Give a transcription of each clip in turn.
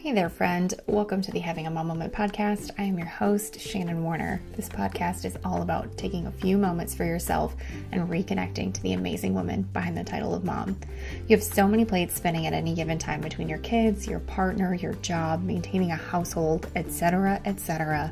Hey there, friend. Welcome to the Having a Mom Moment podcast. I am your host, Shannon Warner. This podcast is all about taking a few moments for yourself and reconnecting to the amazing woman behind the title of mom. You have so many plates spinning at any given time between your kids, your partner, your job, maintaining a household, etc., etc.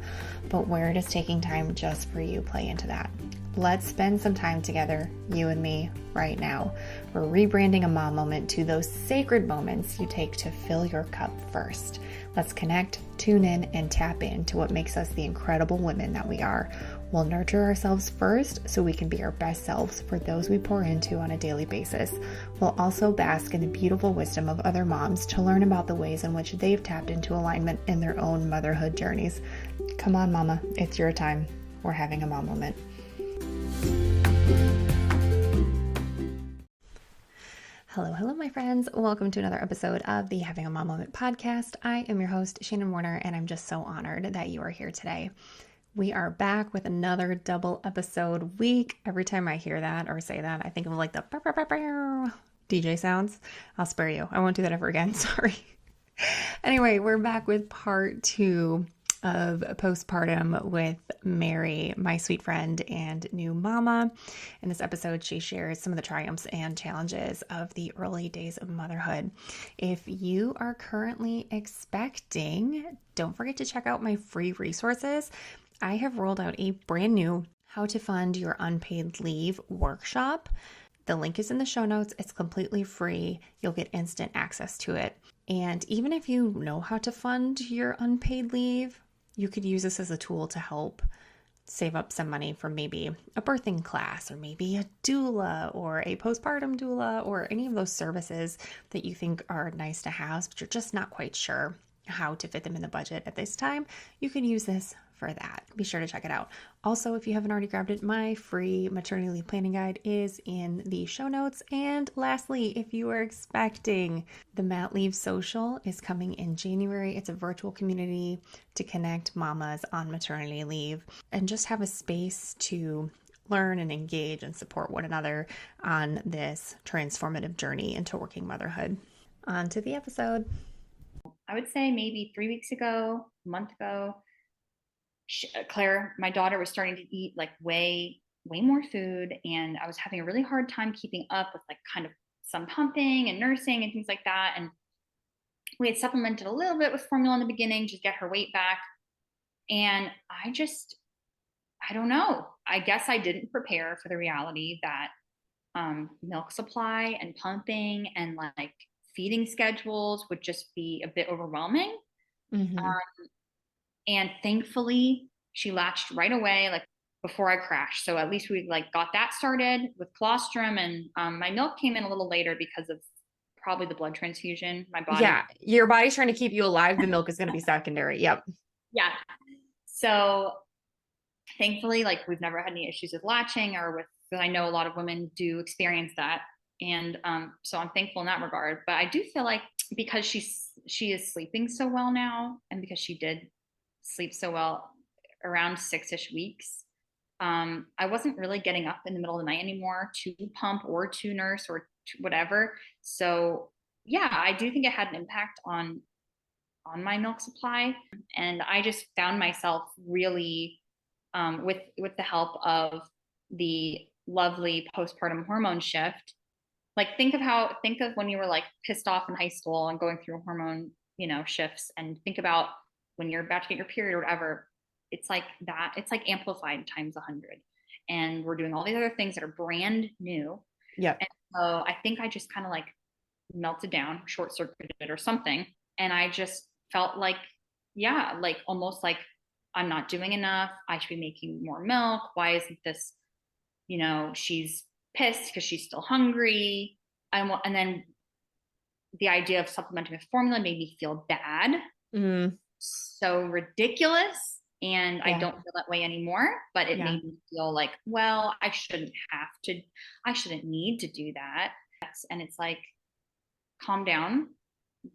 But where does taking time just for you play into that? Let's spend some time together, you and me, right now. We're rebranding a mom moment to those sacred moments you take to fill your cup first. Let's connect, tune in, and tap into what makes us the incredible women that we are. We'll nurture ourselves first so we can be our best selves for those we pour into on a daily basis. We'll also bask in the beautiful wisdom of other moms to learn about the ways in which they've tapped into alignment in their own motherhood journeys. Come on, mama, it's your time. We're having a mom moment. Hello, my friends. Welcome to another episode of the Having a Mom Moment podcast. I am your host, Shannon Warner, and I'm just so honored that you are here today. We are back with another double episode week. Every time I hear that or say that, I think of like the DJ sounds. I'll spare you. I won't do that ever again. Sorry. Anyway, we're back with part 2 of Postpartum with Mary, my sweet friend and new mama. In this episode, she shares some of the triumphs and challenges of the early days of motherhood. If you are currently expecting, don't forget to check out my free resources. I have rolled out a brand new How to Fund Your Unpaid Leave workshop. The link is in the show notes. It's completely free. You'll get instant access to it. And even if you know how to fund your unpaid leave, you could use this as a tool to help save up some money for maybe a birthing class or maybe a doula or a postpartum doula or any of those services that you think are nice to have, but you're just not quite sure how to fit them in the budget at this time. You can use this for that. Be sure to check it out. Also, if you haven't already grabbed it, my free maternity leave planning guide is in the show notes. And lastly, if you are expecting, the Mat Leave Social is coming in January. It's a virtual community to connect mamas on maternity leave and just have a space to learn and engage and support one another on this transformative journey into working motherhood. On to the episode. I would say maybe 3 weeks ago, a month ago, Claire, my daughter, was starting to eat like way more food, and I was having a really hard time keeping up with like kind of some pumping and nursing and things like that. And we had supplemented a little bit with formula in the beginning to get her weight back. And I don't know. I guess I didn't prepare for the reality that milk supply and pumping and like feeding schedules would just be a bit overwhelming. Mm-hmm. And thankfully, she latched right away, like before I crashed. So at least we like got that started with colostrum, and my milk came in a little later because of probably the blood transfusion. My body, Yeah, your body's trying to keep you alive. The milk is going to be secondary. Yep. Yeah. So thankfully, like we've never had any issues with latching or with. Because I know a lot of women do experience that, and so I'm thankful in that regard. But I do feel like because she is sleeping so well now, and because she did sleep so well around 6-ish weeks, I wasn't really getting up in the middle of the night anymore to pump or to nurse or to whatever. So yeah, I do think it had an impact on my milk supply, and I just found myself really with the help of the lovely postpartum hormone shift. Like think of when you were like pissed off in high school and going through hormone, shifts, and think about when you're about to get your period or whatever. It's like that. It's like amplified times 100. And we're doing all these other things that are brand new. Yeah. And so I think I just kind of like melted down, short circuited or something. And I just felt like, yeah, like almost like I'm not doing enough. I should be making more milk. Why isn't this, she's pissed because she's still hungry. And then the idea of supplementing with formula made me feel bad. So ridiculous. And yeah. I don't feel that way anymore, but it made me feel like, well, I shouldn't need to do that. And it's like, calm down.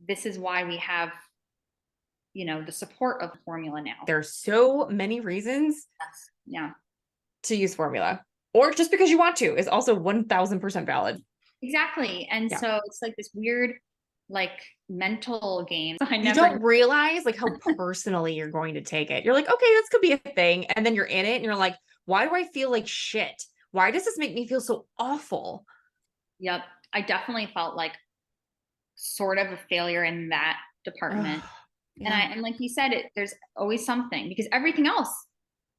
This is why we have, the support of formula now. There's so many reasons to use formula, or just because you want to is also 1000% valid. Exactly. And so it's like this weird like mental games. I You never, don't realize like how personally you're going to take it. You're like, okay, this could be a thing. And then you're in it and you're like, why do I feel like shit? Why does this make me feel so awful? yep. I definitely felt like sort of a failure in that department. Ugh, And yeah. and like you said, there's always something because everything else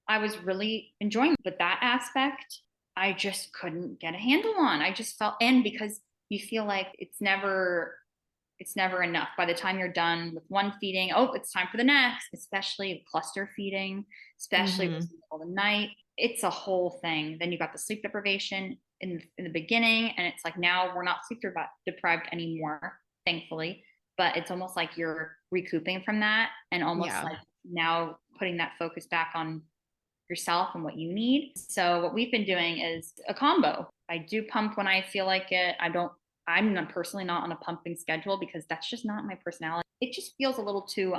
I was really enjoying, but that aspect I just couldn't get a handle on. I just felt, and because you feel like it's never enough. By the time you're done with one feeding, oh, it's time for the next, especially cluster feeding, especially in Mm-hmm. the middle of the night. It's a whole thing. Then you got the sleep deprivation in the beginning, and it's like now we're not sleep deprived anymore, thankfully. But it's almost like you're recouping from that, and almost Yeah. like now putting that focus back on yourself and what you need. So what we've been doing is a combo. I do pump when I feel like it. I'm not personally not on a pumping schedule because that's just not my personality. It just feels a little too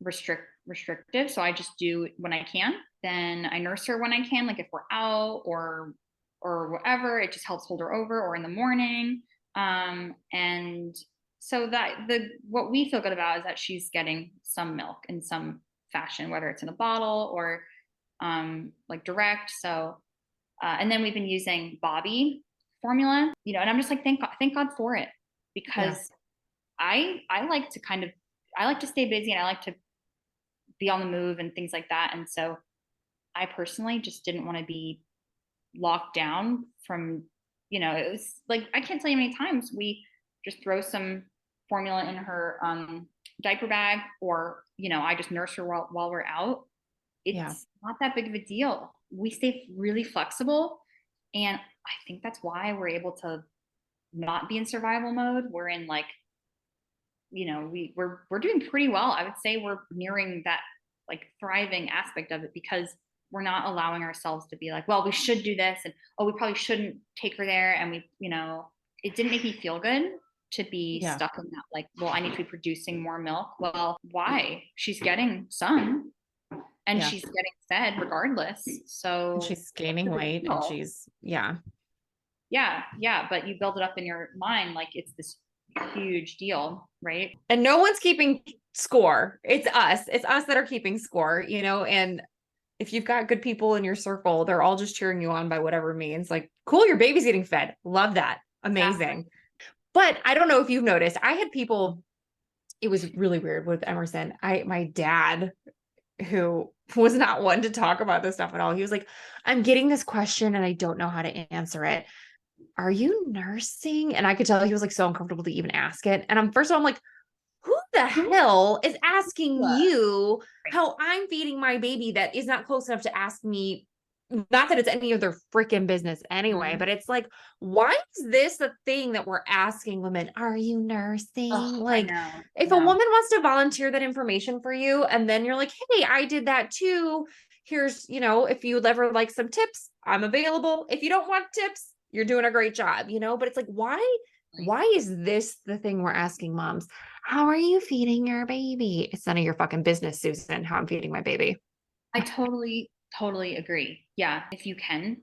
restrictive. So I just do it when I can. Then I nurse her when I can, like if we're out or whatever. It just helps hold her over or in the morning. And so that the what we feel good about is that she's getting some milk in some fashion, whether it's in a bottle or like direct. So and then we've been using Bobby formula, and I'm just like, thank God for it Yeah. because I like to I like to stay busy and I like to be on the move and things like that. And so I personally just didn't want to be locked down from, it was like, I can't tell you how many times we just throw some formula in her diaper bag or, I just nurse her while we're out. Yeah. It's not that big of a deal. We stay really flexible. And I think that's why we're able to not be in survival mode. We're in like, we're doing pretty well. I would say we're nearing that like thriving aspect of it because we're not allowing ourselves to be like, well, we should do this and oh, we probably shouldn't take her there. And it didn't make me feel good to be Yeah. stuck in that like, well, I need to be producing more milk. Well, why? She's getting some and Yeah. she's getting fed regardless. And So she's what's gaining the big weight and deal? yeah. Yeah, yeah, but you build it up in your mind like it's this huge deal, right? And no one's keeping score. It's us. It's us that are keeping score, and if you've got good people in your circle, they're all just cheering you on by whatever means. Like, cool, your baby's getting fed. Love that. Exactly. Amazing. But I don't know if you've noticed, I had people, it was really weird with Emerson. My dad, who was not one to talk about this stuff at all, he was like, I'm getting this question and I don't know how to answer it. Are you nursing? And I could tell he was like so uncomfortable to even ask it. And first of all, I'm like, who the Who? hell is asking Yeah. you how I'm feeding my baby that is not close enough to ask me? Not that it's any of their freaking business anyway, Mhm. but it's like, why is this the thing that we're asking women? Are you Oh, nursing? I Like, know. I if a know. woman wants to volunteer that information for you, and then you're like, hey, I did that too. Here's, if you'd ever like some tips, I'm available. If you don't want tips, you're doing a great job, but it's like, why is this the thing we're asking moms? How are you feeding your baby? It's none of your fucking business, Susan, how I'm feeding my baby. I totally, totally agree. Yeah. If you can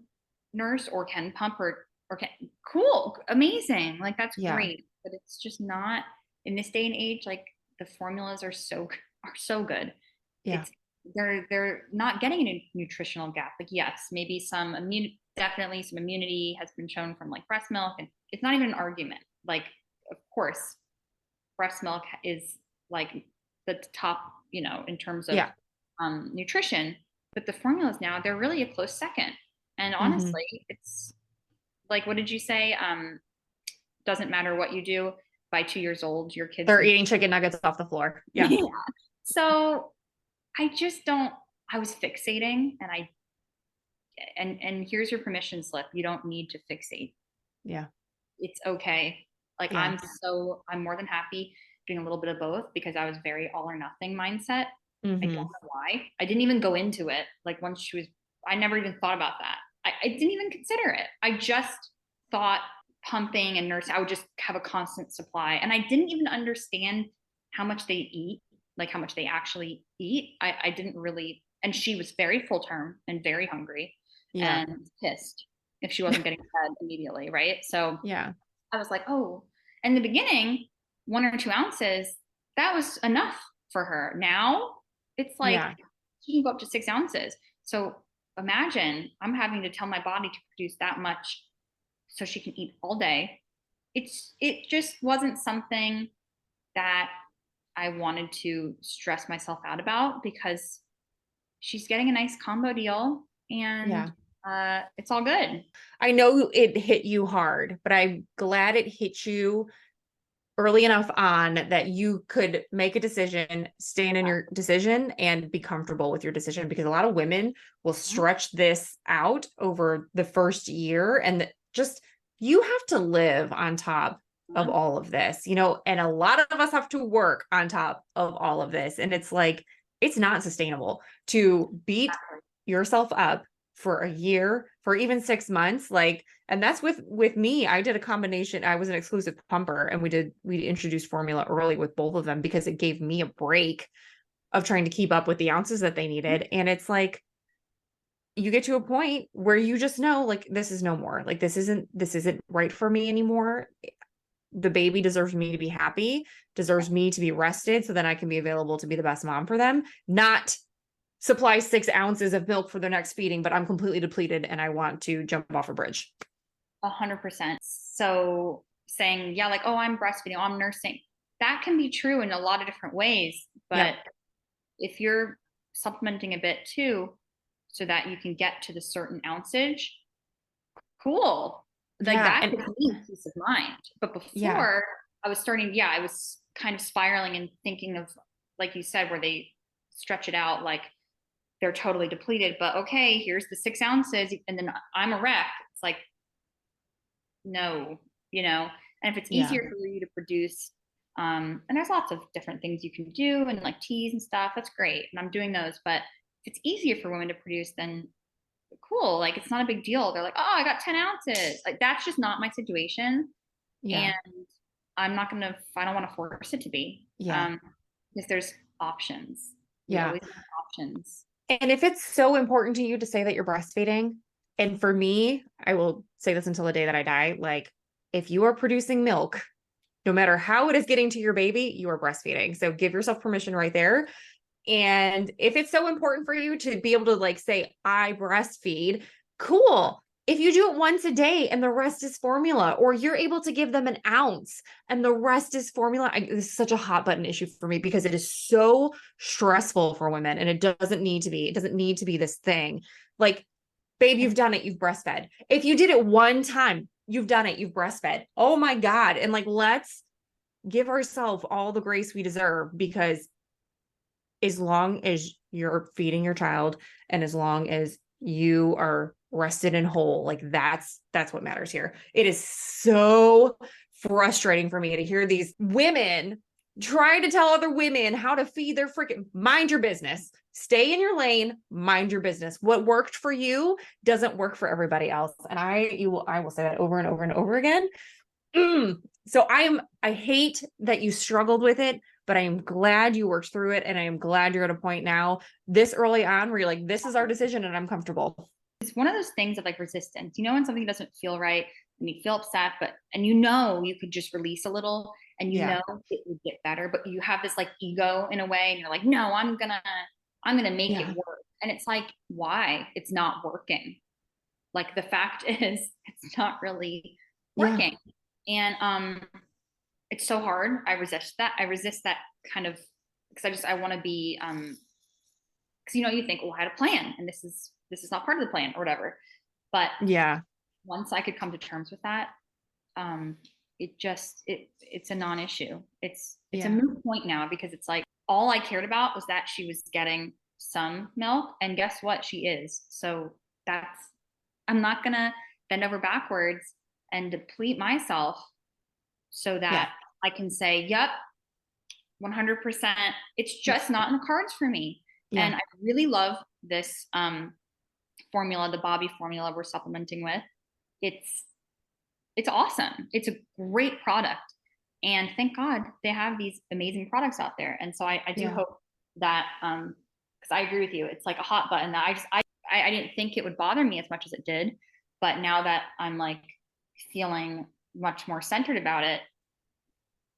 nurse or can pump or can, cool, amazing. Like that's Yeah. great. But it's just not in this day and age, like the formulas are so good. Yeah. It's they're not getting a nutritional gap. Like yes, maybe definitely some immunity has been shown from like breast milk, and it's not even an argument. Like, of course, breast milk is like the top, in terms of Yeah. nutrition. But the formulas now, they're really a close second. And Mm-hmm. honestly, it's like, what did you say? Doesn't matter what you do. By 2 years old, your kid's They're gonna. eating chicken nuggets off the floor. Yeah. Yeah. So I just don't. I was fixating, and here's your permission slip. You don't need to fixate. Yeah. It's okay. Like Yeah. I'm more than happy doing a little bit of both because I was very all or nothing mindset. I don't Mm-hmm. know why. I didn't even go into it. Like once I never even thought about that. I didn't even consider it. I just thought pumping and nursing, I would just have a constant supply. And I didn't even understand how much they eat, like how much they actually eat. I didn't really, and she was very full term and very hungry Yeah. and pissed if she wasn't getting fed immediately. Right. So Yeah. I was like, oh, in the beginning, 1 or 2 ounces, that was enough for her. Now it's like Yeah. she can go up to 6 ounces. So imagine I'm having to tell my body to produce that much so she can eat all day. It just wasn't something that I wanted to stress myself out about because she's getting a nice combo deal and Yeah. it's all good. I know it hit you hard, but I'm glad it hit you early enough on that you could make a decision, stand in your decision, and be comfortable with your decision. Because a lot of women will stretch this out over the first year, and just you have to live on top of all of this, and a lot of us have to work on top of all of this. And it's like, it's not sustainable to beat yourself up for a year, for even 6 months. And that's with me. I did a combination. I was an exclusive pumper, and we introduced formula early with both of them because it gave me a break of trying to keep up with the ounces that they needed. And it's like, you get to a point where you just know, like, this is no more. Like, this isn't right for me anymore. The baby deserves me to be happy, deserves me to be rested so then I can be available to be the best mom for them, not supply 6 ounces of milk for their next feeding, but I'm completely depleted and I want to jump off a bridge. 100%. So saying, yeah, like, oh, I'm breastfeeding, oh, I'm nursing, that can be true in a lot of different ways. But Yep. if you're supplementing a bit too, so that you can get to the certain ounceage, cool. Like Yeah. that And gives me peace of mind. But yeah. before I was starting, yeah, I was kind of spiraling and thinking of, like you said, where they stretch it out like they're totally depleted. But okay, here's the 6 ounces, and then I'm a wreck. It's like, no, you know. And if it's Yeah. easier for you to produce, and there's lots of different things you can do, and like teas and stuff, that's great. And I'm doing those. But if it's easier for women to produce, then cool. Like it's not a big deal. They're like, oh, I got 10 ounces. Like that's just not my situation. Yeah. And I don't want to force it to be. Yeah. Because there's options. We Yeah. always have options. And if it's so important to you to say that you're breastfeeding, and for me, I will say this until the day that I die, like, if you are producing milk, no matter how it is getting to your baby, you are breastfeeding. So give yourself permission right there. And if it's so important for you to be able to like say, I breastfeed, cool. If you do it once a day and the rest is formula, or you're able to give them an ounce and the rest is formula, this is such a hot button issue for me because it is so stressful for women, and it doesn't need to be. It doesn't need to be this thing. Like, babe, you've done it. You've breastfed. If you did it one time, you've done it. You've breastfed. Oh my God. And like, let's give ourselves all the grace we deserve, because as long as you're feeding your child and as long as you are rested and whole, like that's what matters here. It is so frustrating for me to hear these women trying to tell other women how to feed their freaking, mind your business, stay in your lane, mind your business. What worked for you doesn't work for everybody else. And I will say that over and over and over again. So I hate that you struggled with it, but I am glad you worked through it. And I am glad you're at a point now this early on where you're like, this is our decision and I'm comfortable. It's one of those things of like resistance. When something doesn't feel right and you feel upset, and you could just release a little and Yeah. it would get better, but you have this like ego in a way and you're like, no, I'm gonna make it Yeah. work. And it's like, why? It's not working. Like the fact is it's not really Yeah. working. And it's so hard. I resist that. I resist that kind of because I want to be because you think, well, I had a plan and this is not part of the plan or whatever. But Yeah. once I could come to terms with that, um, it's a non-issue. It's a Yeah. moot point now because it's like all I cared about was that she was getting some milk, and guess what? She is. So that's I'm not gonna bend over backwards and deplete myself so Yeah. that I can say, yep, 100%. It's just not in the cards for me. Yeah. And I really love this formula, the Bobby formula we're supplementing with. It's awesome. It's a great product. And thank God they have these amazing products out there. And so I do Yeah. hope that because I agree with you, it's like a hot button that I didn't think it would bother me as much as it did. But now that I'm like feeling much more centered about it,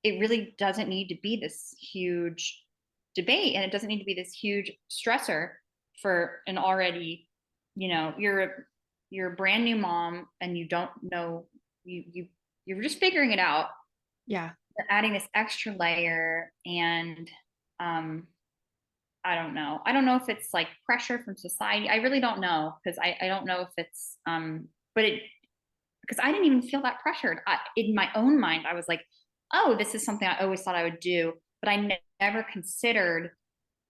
it really doesn't need to be this huge debate, and it doesn't need to be this huge stressor for an already, you're a brand new mom and you don't know, you're just figuring it out. Yeah. Adding this extra layer, and um I don't know if it's like pressure from society. I really don't know, because I don't know if it's but it because I didn't even feel that pressured. In my own mind, I was like, oh, this is something I always thought I would do, but I never considered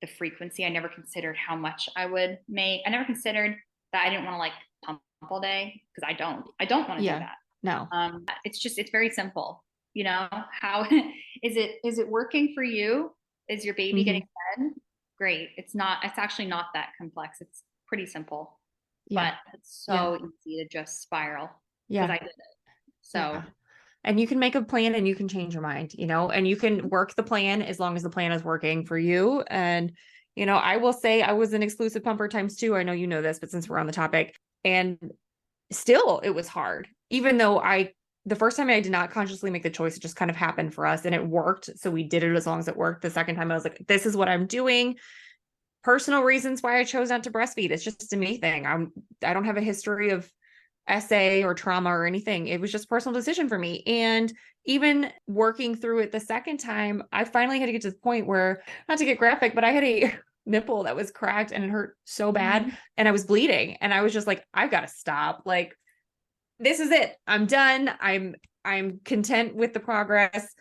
the frequency. I never considered how much I would make. I never considered that I didn't want to like pump all day, because I don't want to do Yeah. that. No. It's very simple. How is it working for you? Is your baby Hmm. getting fed? Great. It's actually not that complex. It's pretty simple, Yeah. but it's Yeah. so easy to just spiral, because Yeah. I did it. So Yeah. And you can make a plan and you can change your mind, and you can work the plan as long as the plan is working for you. And, I will say I was an exclusive pumper times two. I know you know this, but since we're on the topic, and still it was hard, even though the first time I did not consciously make the choice, it just kind of happened for us and it worked. So we did it as long as it worked. The second time I was like, this is what I'm doing. Personal reasons why I chose not to breastfeed. It's just a me thing. I don't have a history of SA or trauma or anything. It was just a personal decision for me. And even working through it the second time, I finally had to get to the point where, not to get graphic, but I had a nipple that was cracked and it hurt so bad and I was bleeding. And I was just like, I've got to stop. Like, this is it. I'm done. I'm content with the progress.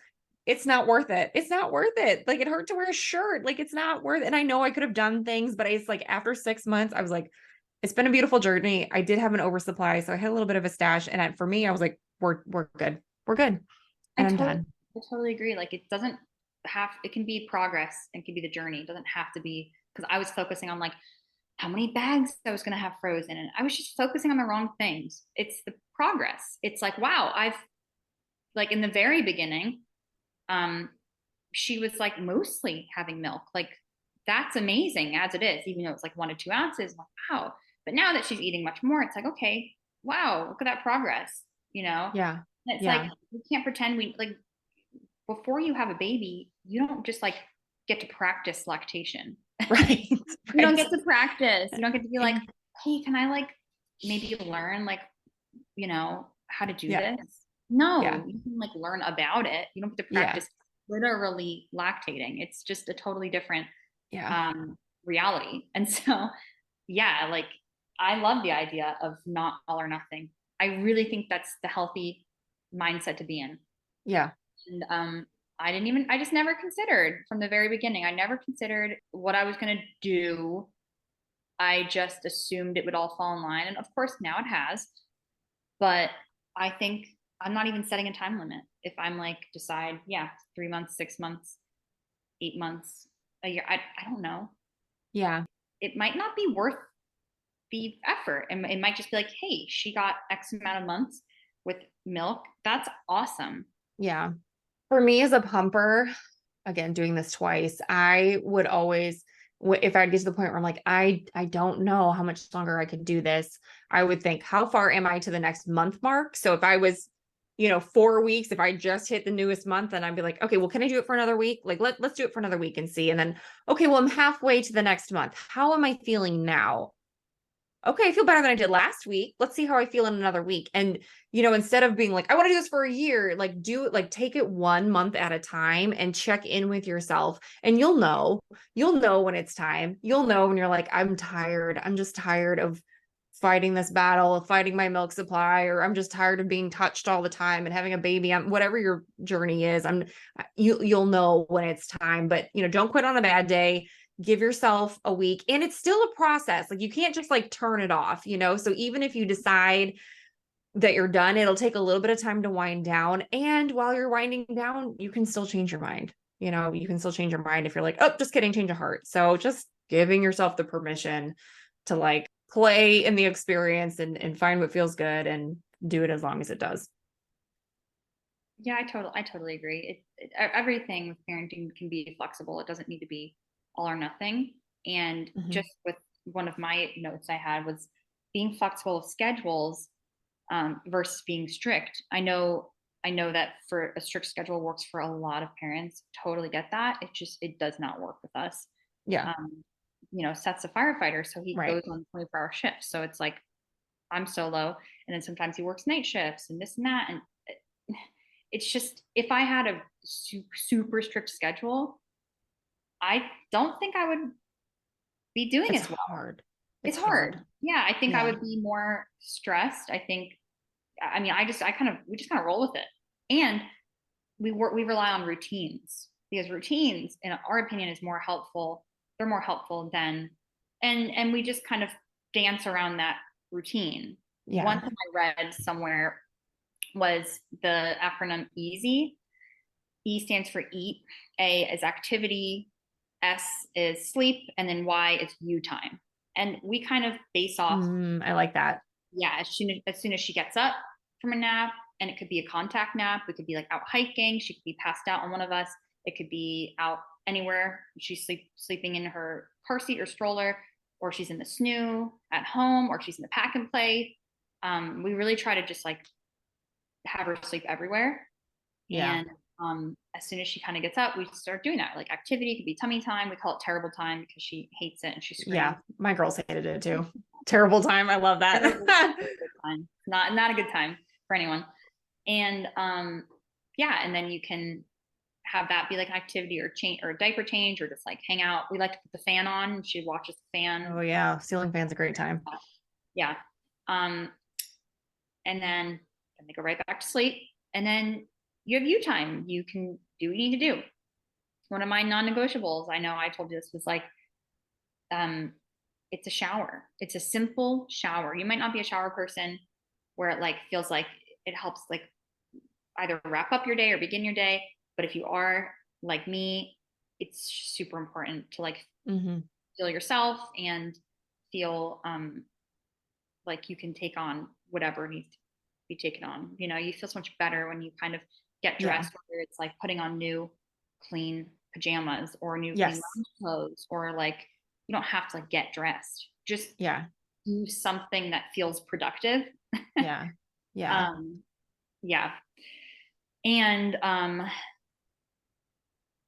It's not worth it. It's not worth it. Like, it hurt to wear a shirt. Like, it's not worth it. And I know I could have done things, but it's like after 6 months, I was like, it's been a beautiful journey. I did have an oversupply, so I had a little bit of a stash. And for me, I was like, we're good. We're good. I And I'm totally, done. I totally agree. Like, it can be progress and can be the journey. It doesn't have to be, because I was focusing on like how many bags I was going to have frozen. And I was just focusing on the wrong things. It's the progress. It's like, wow, like in the very beginning, um, she was like mostly having milk. Like, that's amazing as it is, even though it's like 1 to 2 ounces. I'm like, wow. But now that she's eating much more, it's like, okay, wow, look at that progress, you know? Yeah. And it's like, Yeah. we can't pretend before you have a baby, you don't just like get to practice lactation. Right. You don't Right. get to practice. You don't get to be like, Yeah. hey, can I like maybe learn like, how to do Yeah. this? No, Yeah. you can like learn about it. You don't get to Yeah. practice literally lactating. It's just a totally different Yeah. reality. And so, yeah, like I love the idea of not all or nothing. I really think that's the healthy mindset to be in. Yeah. And I just never considered from the very beginning. I never considered what I was going to do. I just assumed it would all fall in line. And of course, now it has. But I think I'm not even setting a time limit. If I'm like, decide, yeah, 3 months, 6 months, 8 months, a year, I don't know. Yeah. It might not be worth the effort. And it might just be like, hey, she got X amount of months with milk. That's awesome. Yeah. For me as a pumper, again, doing this twice, I would always, if I get to the point where I'm like, I don't know how much longer I could do this, I would think, how far am I to the next month mark? So if I was, 4 weeks, if I just hit the newest month, then I'd be like, okay, well, can I do it for another week? Like, let's do it for another week and see. And then, okay, well, I'm halfway to the next month. How am I feeling now? Okay, I feel better than I did last week. Let's see how I feel in another week. And, instead of being like, I want to do this for a year, like take it 1 month at a time and check in with yourself. And you'll know when it's time. You'll know when you're like, I'm tired. I'm just tired of fighting this battle, of fighting my milk supply, or I'm just tired of being touched all the time and having a baby. Whatever your journey is, you'll know when it's time, but don't quit on a bad day. Give yourself a week, and it's still a process. Like, you can't just like turn it off, so even if you decide that you're done, it'll take a little bit of time to wind down, and while you're winding down, you can still change your mind. You can still change your mind if you're like, oh, just kidding, change of heart. So just giving yourself the permission to like play in the experience and find what feels good and do it as long as it does. Yeah, I totally agree. Everything with parenting can be flexible. It doesn't need to be all or nothing. And Mm-hmm. just with one of my notes I had was being flexible with schedules versus being strict. I know I know that for a strict schedule works for a lot of parents. Totally get that. It does not work with us. Yeah. Um, Seth's a firefighter, so he Right. goes on 24-hour shifts. So it's like I'm solo, and then sometimes he works night shifts and this and that. And it's just, if I had a super strict schedule, I don't think I would be doing It's as well. hard. It's It's hard. hard. Yeah, I think I Yeah. would be more stressed. I think, I mean, we just kind of roll with it. And we rely on routines, because routines, in our opinion, is more helpful. They're more helpful than, and we just kind of dance around that routine. One Yeah. thing I read somewhere was the acronym EASY. E stands for eat, A is activity, S is sleep, and then Y is you time. And we kind of base off, I like that. yeah, as soon as she gets up from a nap, and it could be a contact nap, it could be like out hiking, she could be passed out on one of us, it could be out anywhere, she's sleeping in her car seat or stroller, or she's in the snoo at home, or she's in the pack and play. We really try to just like have her sleep everywhere. Yeah. And as soon as she kind of gets up, we start doing that. Like activity could be tummy time. We call it terrible time because she hates it and she screams. Yeah. My girls hated it too. Terrible time. I love that. Terrible time. Not a good time for anyone. And yeah, and then you can have that be like an activity or change or a diaper change or just like hang out. We like to put the fan on and she watches the fan. Oh yeah. Ceiling fan's a great time. Yeah. Um, and then they go right back to sleep. And then you have you time. You can do what you need to do. One of my non-negotiables, I know I told you this, was like, um, it's a shower. It's a simple shower. You might not be a shower person where it like feels like it helps like either wrap up your day or begin your day. But if you are like me, it's super important to like Mm-hmm. feel yourself and feel like you can take on whatever needs to be taken on. You feel so much better when you kind of get Yeah. dressed, whether it's like putting on new clean pajamas or new clean Yes. lounge clothes, or like you don't have to like get dressed. Just Yeah. do something that feels productive. Yeah. Yeah. um, yeah. And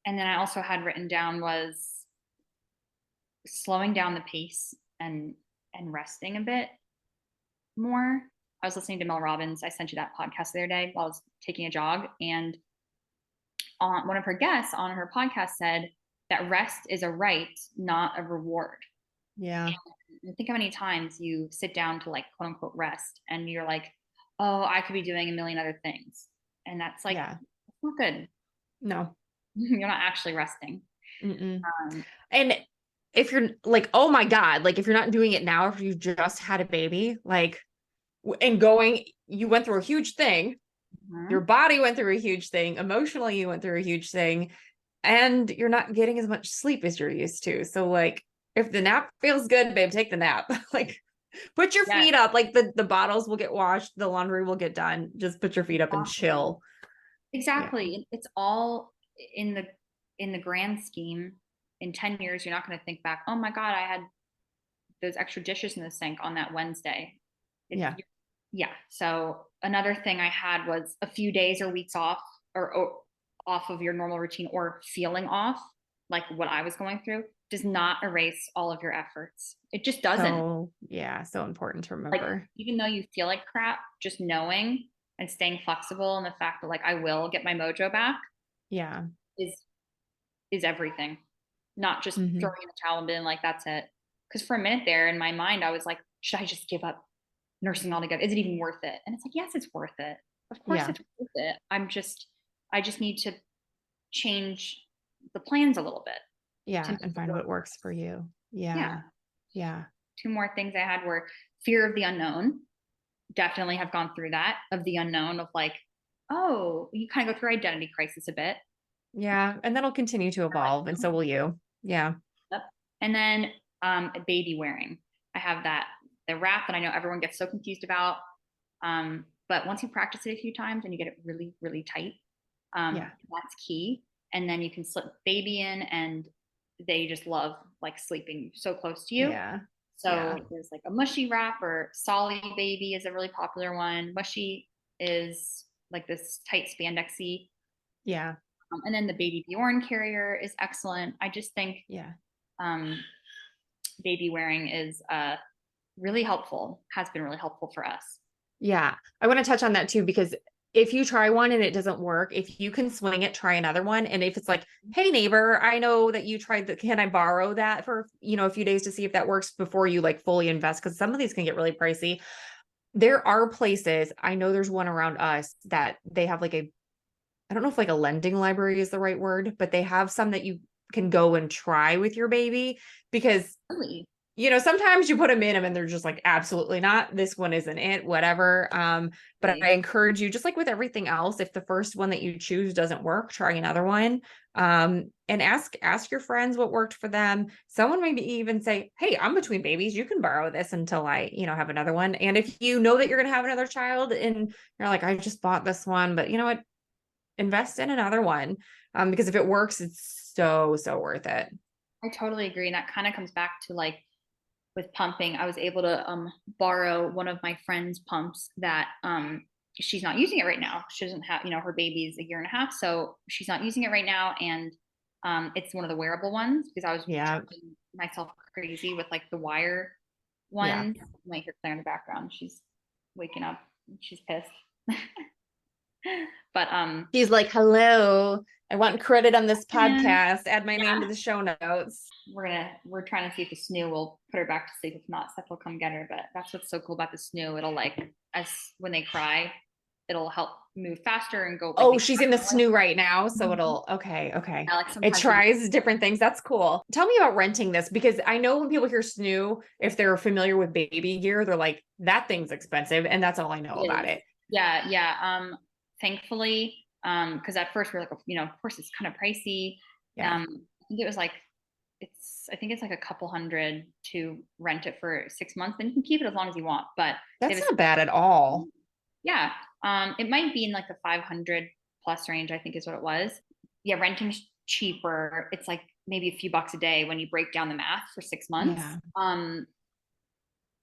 and then I also had written down was slowing down the pace and resting a bit more. I was listening to Mel Robbins. I sent you that podcast the other day while I was taking a jog, and one of her guests on her podcast said that rest is a right, not a reward. Yeah. And think how many times you sit down to like quote unquote rest, and you're like, oh, I could be doing a million other things, and that's like Yeah. that's not good. No. You're not actually resting. Mm-mm. Um, And if you're like, oh my God, like if you're not doing it now, if you just had a baby, like, and going, you went through a huge thing. Your body went through a huge thing. Emotionally, you went through a huge thing. And you're not getting as much sleep as you're used to. So, like, if the nap feels good, babe, take the nap. Like, put your yeah, feet up. Like, the bottles will get washed, the laundry will get done. Just put your feet up and exactly. chill. Yeah. Exactly. It's all in the grand scheme. In 10 years, you're not going to think back, oh my God, I had those extra dishes in the sink on that Wednesday. It, Yeah. yeah. So another thing I had was a few days or weeks off, or off of your normal routine, or feeling off, like what I was going through, does not erase all of your efforts. It just doesn't. So, yeah. So important to Like, remember. even though you feel like crap, just knowing and staying flexible, and the fact that like I will get my mojo back Yeah. is is everything. Not just Mm-hmm. throwing in the towel and being like, that's it. Because for a minute there in my mind, I was like, should I just give up nursing altogether? Is it even worth it? And it's like, yes, it's worth it. Of course Yeah. it's worth it. I just need to change the plans a little bit to Yeah. make And it find work. what works for you. Yeah. Yeah. Yeah. Two more things I had were fear of the unknown. Definitely have gone through that, of the unknown, of like, oh, you kind of go through identity crisis a bit. Yeah. And that'll continue to Like, evolve. And so will you. Yeah. yep. And then baby wearing. I have the wrap that I know everyone gets so confused about. But once you practice it a few times and you get it really, really tight, Yeah. that's key. And then you can slip baby in, and they just love like sleeping so close to you. Yeah. Yeah. So there's like a mushy wrap, or Solly Baby is a really popular one. Mushy is like this tight spandexy. Yeah. And then the Baby Bjorn carrier is excellent. I just think Yeah. um, baby wearing is really helpful, has been really helpful for us. Yeah. I want to touch on that too, because if you try one and it doesn't work, if you can swing it, try another one. And if it's like, hey neighbor, I know that you tried that. Can I borrow that for, a few days to see if that works before you like fully invest? Cause some of these can get really pricey. There are places, I know there's one around us that they have like I don't know if like a lending library is the right word, but they have some that you can go and try with your baby because Really? sometimes you put them in them and they're just like, absolutely not. This one isn't it, whatever. But I encourage you, just like with everything else, if the first one that you choose doesn't work, try another one. And ask your friends what worked for them. Someone maybe even say, hey, I'm between babies. You can borrow this until I, have another one. And if you know that you're going to have another child and you're like, I just bought this one, but you know what? Invest in another one. Because if it works, it's so, so worth it. I totally agree. And that kind of comes back to like with pumping, I was able to borrow one of my friend's pumps that she's not using it right now. She doesn't have, her baby's a year and a half, so she's not using it right now. And it's one of the wearable ones because I was driving myself crazy with like the wire one. You might hear Claire in the background. She's waking up. She's pissed. But he's like, hello, I want credit on this podcast. Add my name to the show notes. We're trying to see if the snoo will put her back to sleep. If not, Seth will come get her. But that's what's so cool about the snoo. It'll like, as when they cry, it'll help move faster and go. Oh, she's in the snoo right now. So it'll, okay. Yeah, like It tries different things. That's cool. Tell me about renting this, because I know when people hear snoo, if they're familiar with baby gear, they're like, that thing's expensive. And that's all I know about it. Yeah. Thankfully, because at first we're like, of course it's kind of pricey. Yeah. I think it was like, I think it's like a couple hundred to rent it for 6 months, and you can keep it as long as you want. But that's not bad at all. Yeah. It might be in like the 500 plus range, I think is what it was. Yeah, renting's cheaper. It's like maybe a few bucks a day when you break down the math for 6 months. Yeah.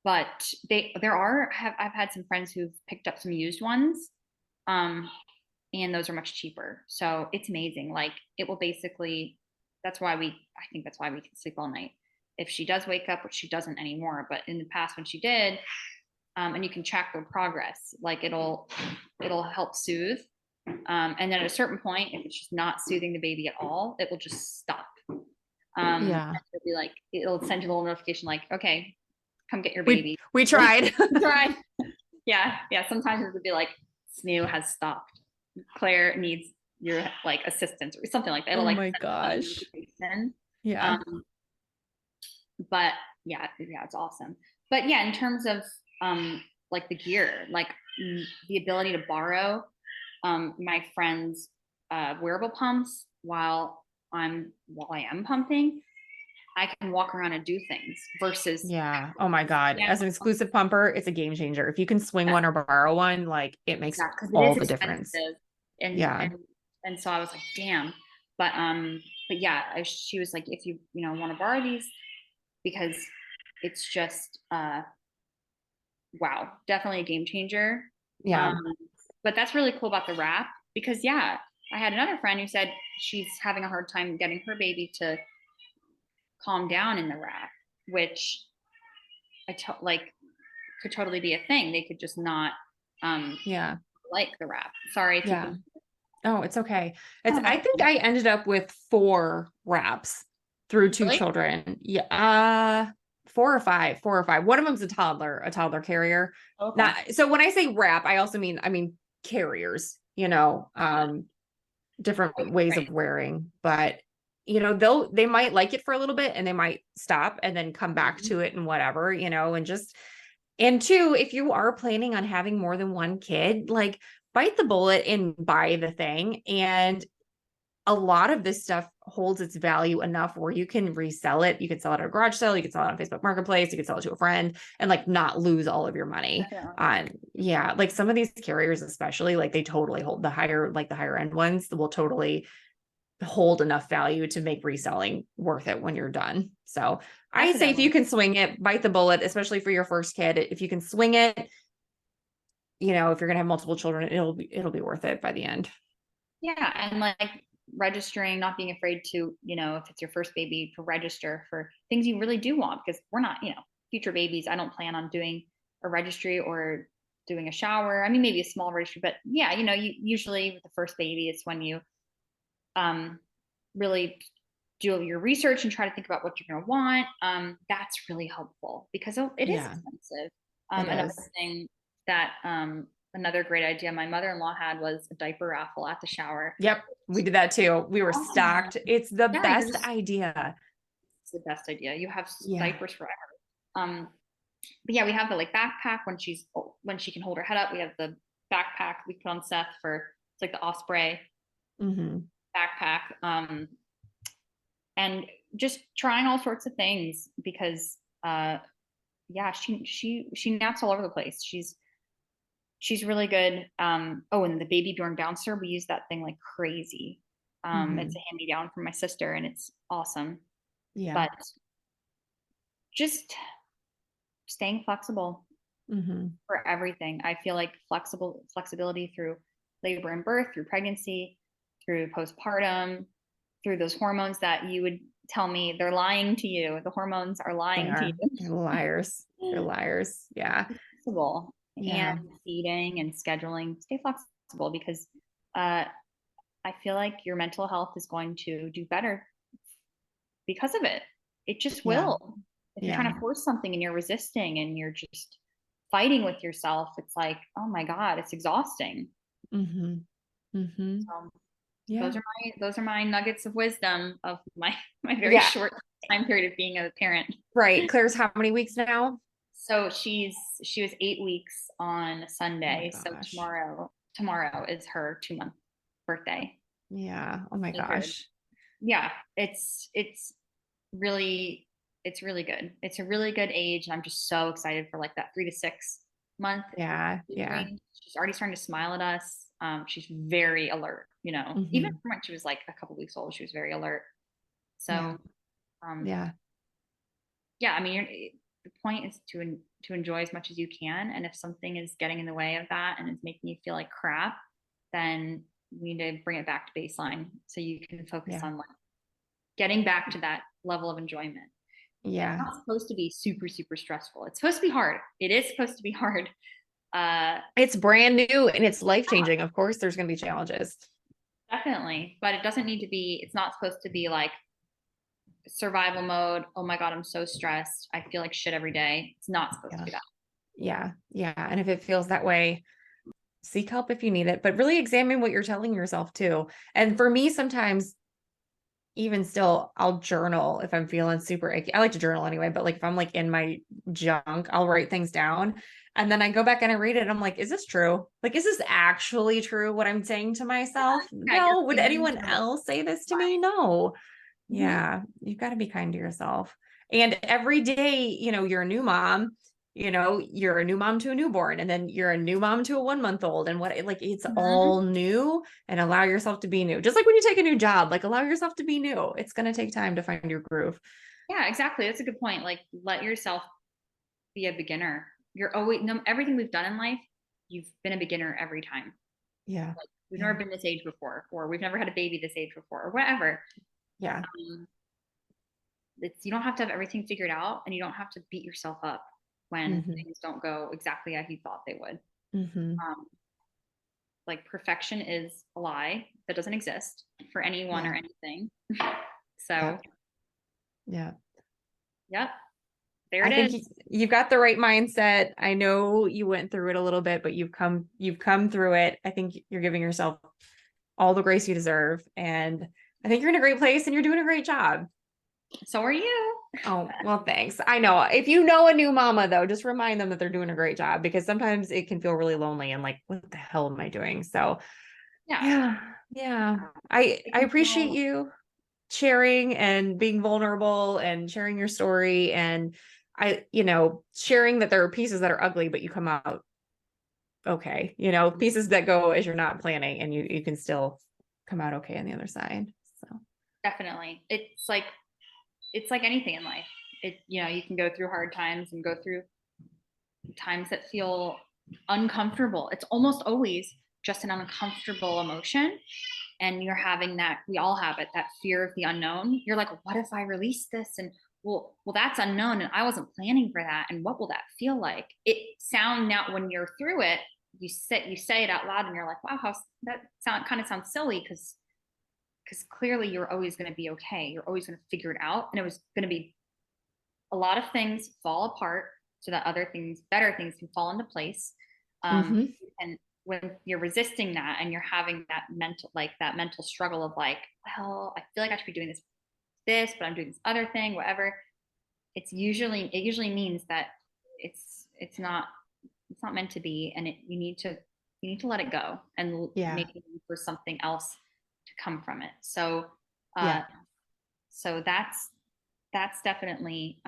But I've had some friends who've picked up some used ones. And those are much cheaper. So it's amazing. Like it will basically, I think that's why we can sleep all night. If she does wake up, which she doesn't anymore, but in the past when she did, and you can track their progress, like it'll help soothe. And then at a certain point, if it's just not soothing the baby at all, it will just stop. It'll be like, it'll send you a little notification like, okay, come get your baby. We tried. Yeah. Sometimes it'll be like, snoo has stopped. Claire needs your like assistance or something like that. It'll, my gosh. Yeah. But yeah, it's awesome. But yeah, in terms of like the gear, like the ability to borrow my friend's wearable pumps while I am pumping, I can walk around and do things versus. Yeah. Oh my God. As an exclusive pumper, it's a game changer. If you can swing one or borrow one, like it makes all the difference. And so I was like, damn. But yeah, she was like, if you want to borrow these, because it's just wow, definitely a game changer. Yeah. But that's really cool about the wrap, because I had another friend who said she's having a hard time getting her baby to calm down in the wrap, which could totally be a thing. They could just not like the wrap. Sorry. Oh, it's okay. I think I ended up with 4 wraps through 2 children. Yeah. 4 or 5. One of them's a toddler carrier. Okay. So when I say wrap, I also mean carriers, different ways of wearing, but they might like it for a little bit and they might stop and then come back to it and whatever, and 2, if you are planning on having more than one kid, like bite the bullet and buy the thing. And a lot of this stuff holds its value enough where you can resell it. You can sell it at a garage sale. You can sell it on Facebook Marketplace. You can sell it to a friend and like not lose all of your money on. Yeah. Like some of these carriers, especially, like they totally hold the higher end ones will totally hold enough value to make reselling worth it when you're done. So I say if you can swing it, bite the bullet, especially for your first kid. If you can swing it, you know, if you're going to have multiple children, it'll be worth it by the end. Yeah. And like registering, not being afraid to, you know, if it's your first baby, to register for things you really do want, because we're not, you know, future babies. I don't plan on doing a registry or doing a shower. I mean, maybe a small registry, but yeah, you know, you usually with the first baby, it's when you really do your research and try to think about what you're going to want. That's really helpful because it is Yeah, expensive. it Another is. thing that another great idea my mother-in-law had was a diaper raffle at the shower. Yep. We did that too. We were Awesome. stocked. It's the Yeah, best idea. it's the best idea. You have Yeah. diapers forever. Um, but yeah, we have the like backpack when she can hold her head up. We have the backpack we put on Seth for it's like the Osprey Mm-hmm. backpack. And just trying all sorts of things because yeah, she naps all over the place. She's really good. Oh, and the baby Bjorn bouncer, we use that thing like crazy. Mm-hmm. It's a hand me down from my sister and it's awesome. Yeah. But just staying flexible Mm-hmm. for everything. I feel like flexibility through labor and birth, through pregnancy, through postpartum, through those hormones that you would tell me they're lying to you. The hormones are They lying to you. are. They're liars. They're liars. Yeah. Flexible and Yeah. feeding and scheduling. Stay flexible because uh, I feel like your mental health is going to do better because of it. It just Yeah. will. If you're Yeah. trying to force something and you're resisting and you're just fighting with yourself, it's like, oh my God, it's exhausting. Mm-hmm. Mm-hmm. So Yeah. those are my nuggets of wisdom of my very Yeah. short time period of being a parent. Right. Claire's how many weeks now? So she was 8 weeks on Oh my Sunday. So gosh. tomorrow is her 2 month birthday. Yeah. Oh my 23rd. gosh. Yeah, really it's really good. It's a really good age. And I'm just so excited for like that 3 to 6 month Yeah. Yeah. range. She's already starting to smile at us. She's very alert, you know, even Mm-hmm. when she was like a couple weeks old, she was very alert. Yeah. So, um, Yeah. yeah, I mean, the point is to enjoy as much as you can. And if something is getting in the way of that and it's making you feel like crap, then we need to bring it back to baseline so you can focus Yeah. on like getting back to that level of enjoyment. It's Yeah. not supposed to be super, super stressful. It's supposed to be hard. It is supposed to be hard. Uh, It's brand new and it's life changing. Of course, there's going to be challenges. definitely, but it doesn't need to be, it's not supposed to be like survival mode. Oh my God, I'm so stressed. I feel like shit every day. It's not supposed to Yeah. be that. Yeah. Yeah. And if it feels that way, seek help if you need it, but really examine what you're telling yourself too. And for me, sometimes even still, I'll journal if I'm feeling super icky. I like to journal anyway, but like if I'm like in my junk, I'll write things down. And then I go back and I read it. And I'm like, is this true? Like, is this actually true what I'm saying to myself? Yeah, your No. Would feelings anyone are else say this to me? No. mm-hmm. Yeah. You've got to be kind to yourself. And every day, you know, you're a new mom, you know, you're a new mom to a newborn, and then you're a new mom to a 1 month old. And what, like, it's Mm-hmm. all new, and allow yourself to be new. Just like when you take a new job, like, allow yourself to be new. It's going to take time to find your groove. Yeah, exactly. That's a good point. Like, let yourself be a beginner. You're always, no, everything we've done in life, you've been a beginner every time. Yeah. Like, we've never Yeah. been this age before, or we've never had a baby this age before, or whatever. Yeah. Um, you don't have to have everything figured out, and you don't have to beat yourself up when Mm-hmm. things don't go exactly as you thought they would. Mm-hmm. Um, like perfection is a lie that doesn't exist for anyone Yeah. or anything. Yeah. So, Yeah. yep, there I it think is. you've got the right mindset. I know you went through it a little bit, but you've come through it. I think you're giving yourself all the grace you deserve. And I think you're in a great place and you're doing a great job. So are you. Oh, well, thanks. I know if you know a new mama, though, just remind them that they're doing a great job, because sometimes it can feel really lonely and like, what the hell am I doing? So Yeah. yeah, yeah. I appreciate you sharing and being vulnerable and sharing your story, and sharing that there are pieces that are ugly, but you come out okay, pieces that go as you're not planning, and you can still come out okay on the other side. So Definitely. It's like anything in life. You can go through hard times and go through times that feel uncomfortable. It's almost always just an uncomfortable emotion. And you're having that, we all have it, that fear of the unknown. You're like, what if I release this? And well, that's unknown. And I wasn't planning for that. And what will that feel like? It sound now when you're through it, you say it out loud and you're like, wow, how that kind of sounds silly because clearly you're always going to be okay. You're always going to figure it out. And it was going to be a lot of things fall apart so that other things, better things can fall into place. Mm-hmm. And when you're resisting that and you're having that mental struggle of like, well, I feel like I should be doing this, but I'm doing this other thing, whatever. It usually means that it's not meant to be, and you need to let it go and Yeah. make room for something else to come from it. So, Yeah. so that's definitely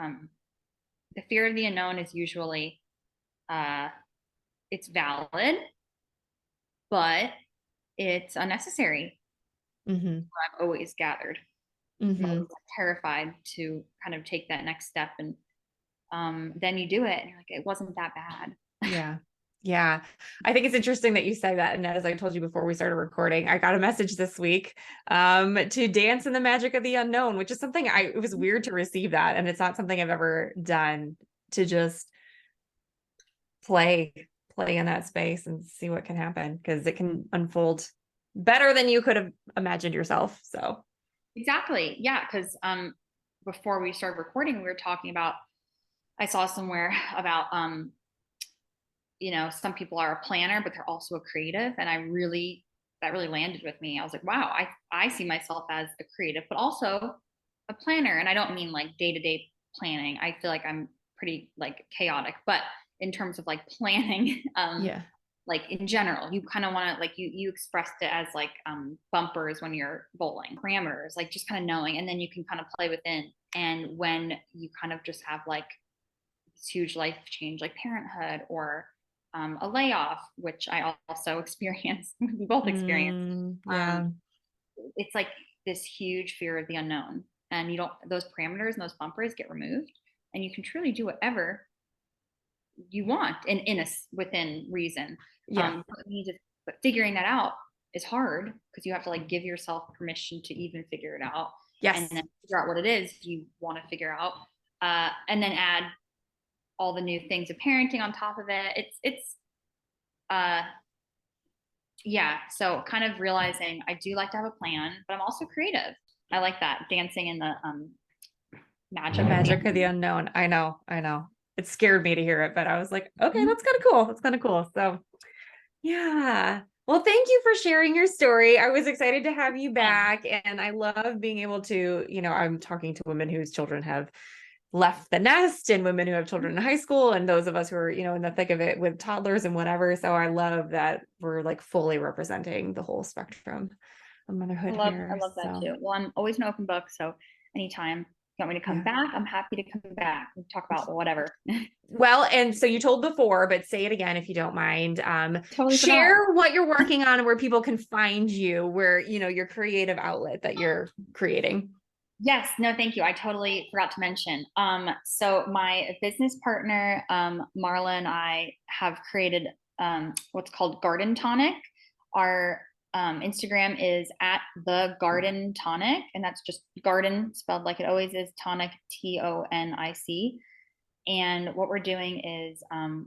the fear of the unknown is usually it's valid, but it's unnecessary. Mm-hmm. I've always gathered. I'm Mm-hmm. always terrified to kind of take that next step, and then you do it, and you're like, it wasn't that bad. Yeah. Yeah. I think it's interesting that you say that. And as I told you before we started recording, I got a message this week to dance in the magic of the unknown, which is something it was weird to receive that. And it's not something I've ever done, to just play in that space and see what can happen, because it can unfold better than you could have imagined yourself. So Exactly. Yeah. Because before we started recording, we were talking about, I saw somewhere about some people are a planner, but they're also a creative. And that really landed with me. I was like, wow, I see myself as a creative, but also a planner. And I don't mean like day-to-day planning. I feel like I'm pretty like chaotic, but in terms of like planning, yeah. like in general, you kind of want to, like, you expressed it as like bumpers when you're bowling, parameters, like just kind of knowing, and then you can kind of play within. And when you kind of just have like this huge life change like parenthood or a layoff, which I also experienced, we both experienced, Yeah. um, it's like this huge fear of the unknown. And you don't, those parameters and those bumpers get removed, and you can truly do whatever you want in a within reason. Yeah. But figuring that out is hard because you have to like give yourself permission to even figure it out, and Yes. then figure out what it is you want to figure out, and then add all the new things of parenting on top of it. It's uh yeah. So kind of realizing I do like to have a plan, but I'm also creative. I like that dancing in the The magic of the magic of the unknown. I know. I know. It scared me to hear it, but I was like, okay, that's kind of cool. That's kind of cool. So yeah. Well, thank you for sharing your story. I was excited to have you back. And I love being able to, I'm talking to women whose children have left the nest, and women who have children in high school, and those of us who are, in the thick of it with toddlers and whatever. So I love that we're like fully representing the whole spectrum of motherhood I here. love that So too. Well, I'm always an open book, so anytime you want me to come yeah. back, I'm happy to come back and talk about whatever. Well, and so you told before, but say it again if you don't mind. Totally forgot. Share what you're working on and where people can find you, where, your creative outlet that you're creating. Yes, no, thank you. I totally forgot to mention. So my business partner, Marla, and I have created what's called Garden Tonic. Our Instagram is at the Garden Tonic, and that's just garden spelled like it always is, tonic, Tonic. And what we're doing is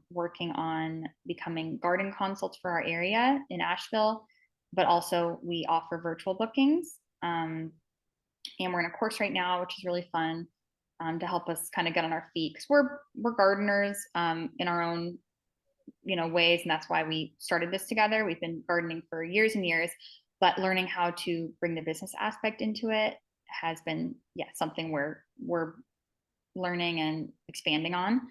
working on becoming garden consults for our area in Asheville, but also we offer virtual bookings. And we're in a course right now, which is really fun, to help us kind of get on our feet, because we're gardeners in our own ways, and that's why we started this together. We've been gardening for years and years, but learning how to bring the business aspect into it has been something we're learning and expanding on.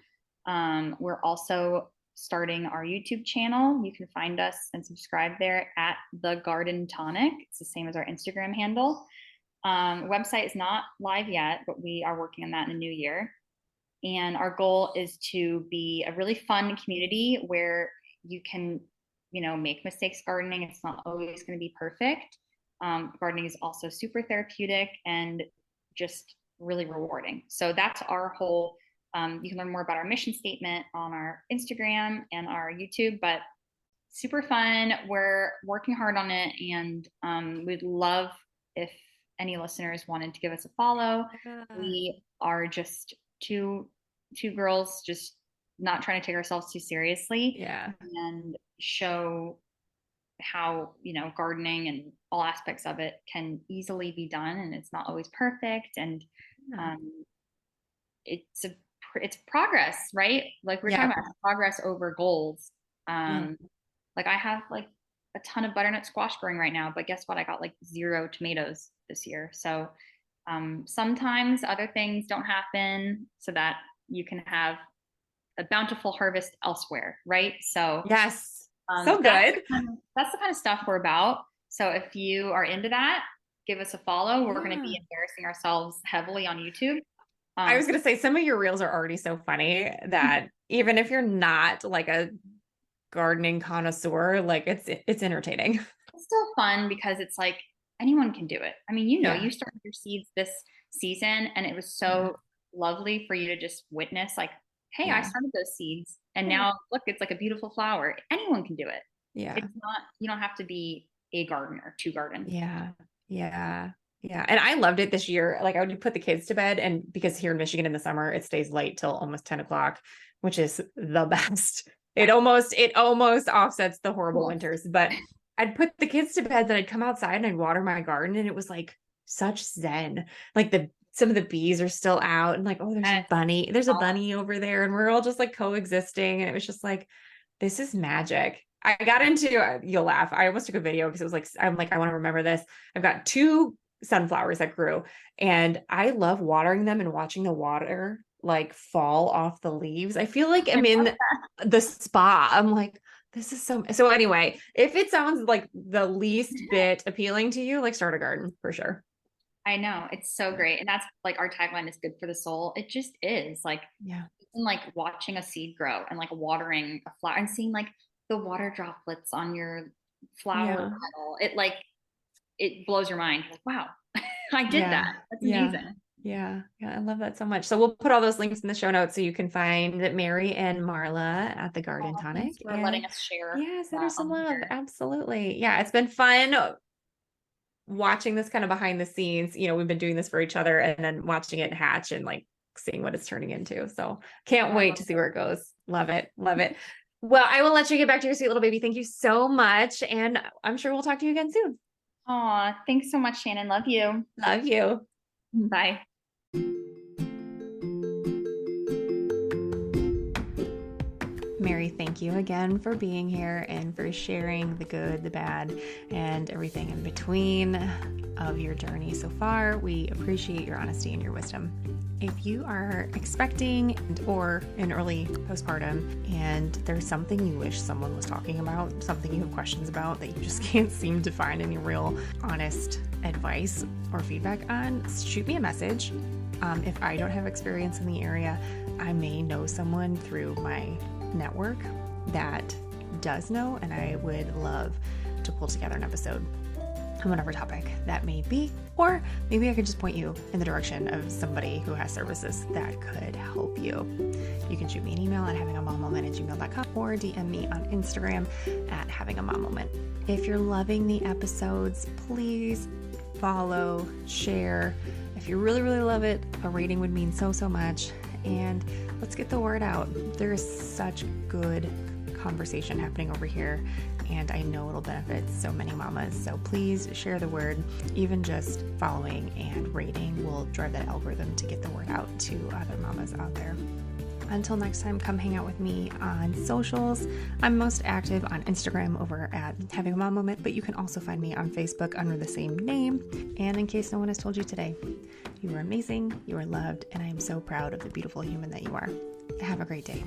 We're also starting our YouTube channel. You can find us and subscribe there at the Garden Tonic. It's the same as our Instagram handle. Website is not live yet, but we are working on that in the new year. And our goal is to be a really fun community where you can, make mistakes gardening. It's not always going to be perfect. Gardening is also super therapeutic and just really rewarding. So that's our whole You can learn more about our mission statement on our Instagram and our YouTube, but super fun. We're working hard on it, and we'd love if any listeners wanted to give us a follow. Yeah. We are just two girls, just not trying to take ourselves too seriously, Yeah. and show how, gardening and all aspects of it can easily be done, and it's not always perfect, and Yeah. it's progress, right? Like we're talking about progress over goals. Like I have like a ton of butternut squash growing right now, but guess what? I got like 0 tomatoes this year. So sometimes other things don't happen so that you can have a bountiful harvest elsewhere, right? So Yes. So good. That's the kind of stuff we're about. So if you are into that, give us a follow. We're going to be embarrassing ourselves heavily on YouTube. I was going to say, some of your reels are already so funny that even if you're not like a gardening connoisseur, like it's entertaining. It's still fun because it's like anyone can do it. I mean, you started your seeds this season, and it was so lovely for you to just witness, like, hey, I started those seeds, and now look, it's like a beautiful flower. Anyone can do it. Yeah. It's not, you don't have to be a gardener to garden. Yeah. Yeah. Yeah. And I loved it this year. Like I would put the kids to bed, and because here in Michigan in the summer, it stays late till almost 10 o'clock, which is the best. It almost offsets the horrible winters, but I'd put the kids to bed, then I'd come outside and I'd water my garden, and it was like such zen. Like some of the bees are still out, and like, oh, there's a bunny over there, and we're all just like coexisting. And it was just like, this is magic. I got into, you'll laugh, I almost took a video because it was like, I'm like, I want to remember this. I've got 2 sunflowers that grew, and I love watering them and watching the water like fall off the leaves. I feel like I'm in the spa. I'm like, this is so anyway, if it sounds like the least bit appealing to you, like start a garden for sure. I know, it's so great. And that's like our tagline is good for the soul. It just is like, even like watching a seed grow and like watering a flower and seeing like the water droplets on your flower petal. It blows your mind. Like, wow, I did that. That's amazing. Yeah. I love that so much. So we'll put all those links in the show notes so you can find Mary and Marla at the Garden Tonic. Thanks for letting us share. Yeah, send her some love. Absolutely. Yeah, it's been fun watching this kind of behind the scenes. We've been doing this for each other, and then watching it hatch and like seeing what it's turning into. So can't wait to see where it goes. Love it. Love it. Well, I will let you get back to your sweet little baby. Thank you so much. And I'm sure we'll talk to you again soon. Aw, thanks so much, Shannon. Love you. Love you. Bye. Mary, thank you again for being here and for sharing the good, the bad, and everything in between of your journey so far. We appreciate your honesty and your wisdom. If you are expecting or in early postpartum and there's something you wish someone was talking about, something you have questions about that you just can't seem to find any real honest advice or feedback on, shoot me a message. If I don't have experience in the area, I may know someone through my network that does know, and I would love to pull together an episode on whatever topic that may be, or maybe I could just point you in the direction of somebody who has services that could help you. You can shoot me an email at havingamommoment@gmail.com or DM me on Instagram at havingamommoment. If you're loving the episodes, please follow, share. If you really, really love it, a rating would mean so much. And let's get the word out. There is such good conversation happening over here, and I know it'll benefit so many mamas. So please share the word. Even just following and rating will drive that algorithm to get the word out to other mamas out there. Until next time, come hang out with me on socials. I'm most active on Instagram over at Having a Mom Moment, but you can also find me on Facebook under the same name. And in case no one has told you today, you are amazing, you are loved, and I am so proud of the beautiful human that you are. Have a great day.